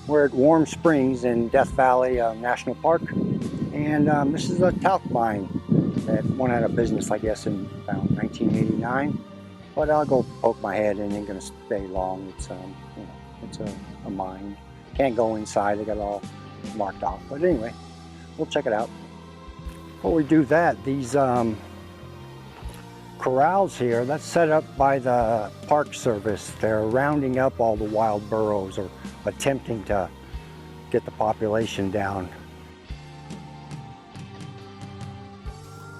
We're at Warm Springs in Death Valley National Park, and this is a talc mine that went out of business, I guess, in about 1989. But I'll go poke my head in. Ain't gonna stay long. It's you know, it's a mine. Can't go inside. They got it all marked off. But anyway, we'll check it out. Before we do that, these corrals here, that's set up by the Park Service. They're rounding up all the wild burros, or attempting to get the population down.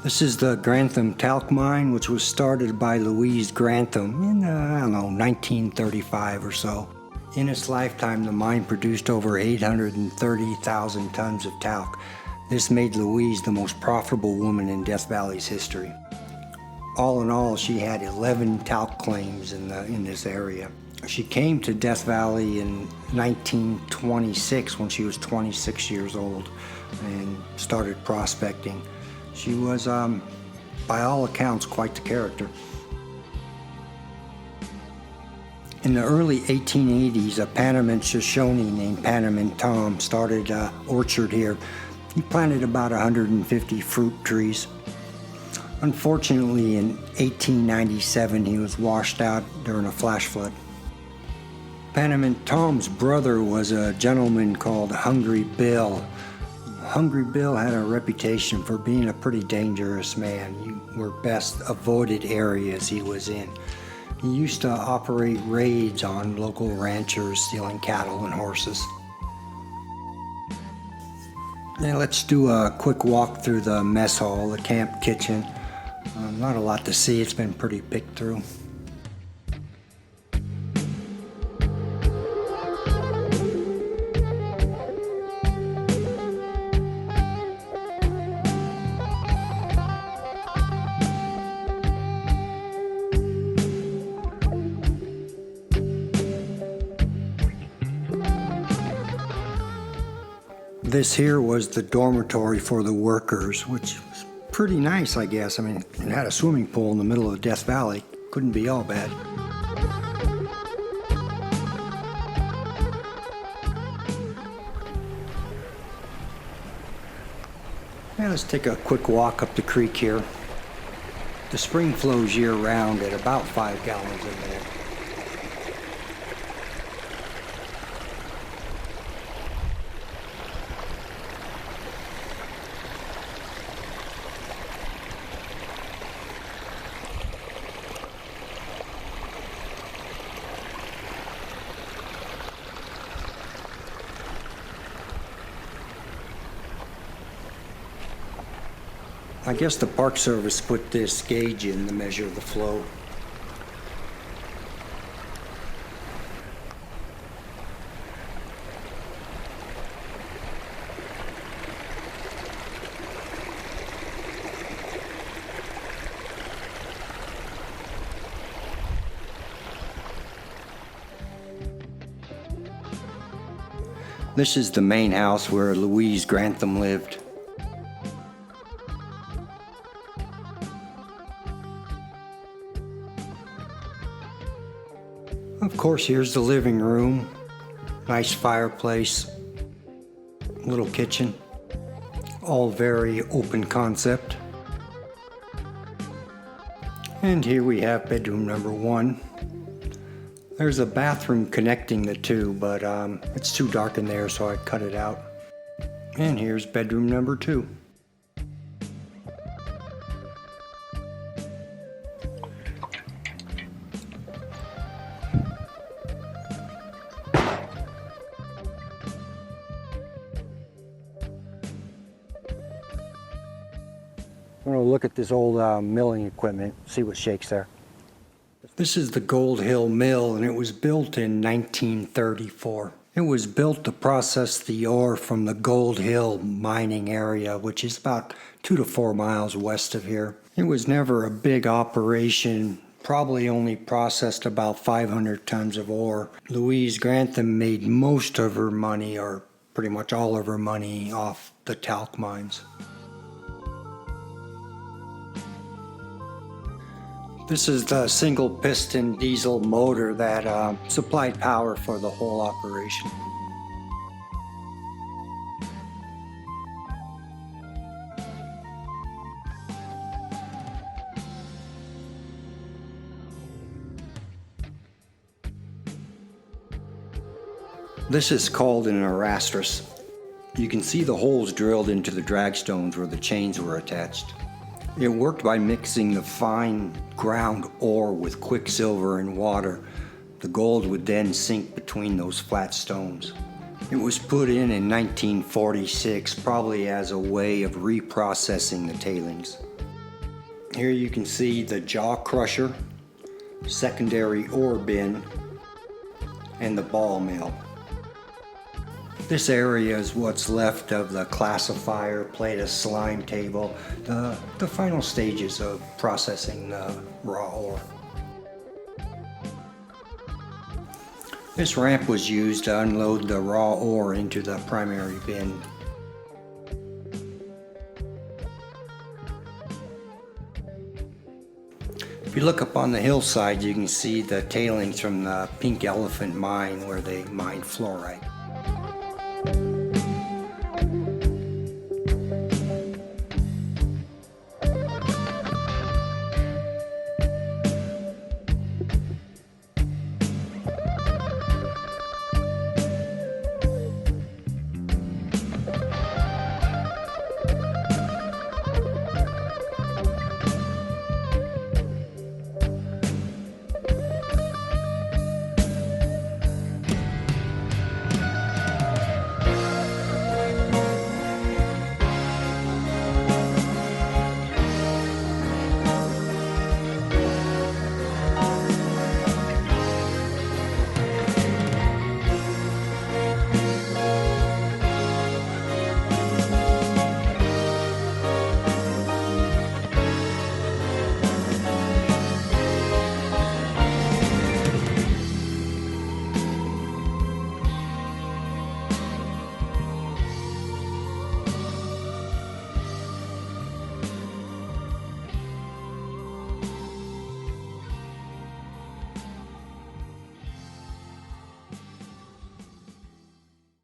This is the Grantham Talc Mine, which was started by Louise Grantham in, I don't know, 1935 or so. In its lifetime, the mine produced over 830,000 tons of talc. This made Louise the most profitable woman in Death Valley's history. All in all, she had 11 talc claims in this area. She came to Death Valley in 1926 when she was 26 years old and started prospecting. She was, by all accounts, quite the character. In the early 1880s, a Panamint Shoshone named Panamint Tom started an orchard here. He planted about 150 fruit trees. Unfortunately, in 1897, he was washed out during a flash flood. Panamint Tom's brother was a gentleman called Hungry Bill. Hungry Bill had a reputation for being a pretty dangerous man. You were best avoided areas he was in. He used to operate raids on local ranchers, stealing cattle and horses. Now let's do a quick walk through the mess hall, the camp kitchen. Not a lot to see, it's been pretty picked through. This here was the dormitory for the workers, which was pretty nice, I guess. I mean, it had a swimming pool in the middle of Death Valley. Couldn't be all bad. Now let's take a quick walk up the creek here. The spring flows year-round at about 5 gallons a minute. I guess the Park Service put this gauge in to measure the flow. This is the main house where Louise Grantham lived. Of course, here's the living room. Nice fireplace, little kitchen, all very open concept. And here we have bedroom number 1. There's a bathroom connecting the two, but it's too dark in there, so I cut it out. And here's bedroom number 2. I'm going to look at this old milling equipment, see what shakes there. This is the Gold Hill Mill, and it was built in 1934. It was built to process the ore from the Gold Hill mining area, which is about 2 to 4 miles west of here. It was never a big operation, probably only processed about 500 tons of ore. Louise Grantham made most of her money, or pretty much all of her money, off the talc mines. This is the single piston diesel motor that supplied power for the whole operation. This is called an arastris. You can see the holes drilled into the dragstones where the chains were attached. It worked by mixing the fine ground ore with quicksilver and water. The gold would then sink between those flat stones. It was put in 1946, probably as a way of reprocessing the tailings. Here you can see the jaw crusher, secondary ore bin, and the ball mill. This area is what's left of the classifier, plate of slime table, the final stages of processing the raw ore. This ramp was used to unload the raw ore into the primary bin. If you look up on the hillside, you can see the tailings from the Pink Elephant mine where they mined fluorite.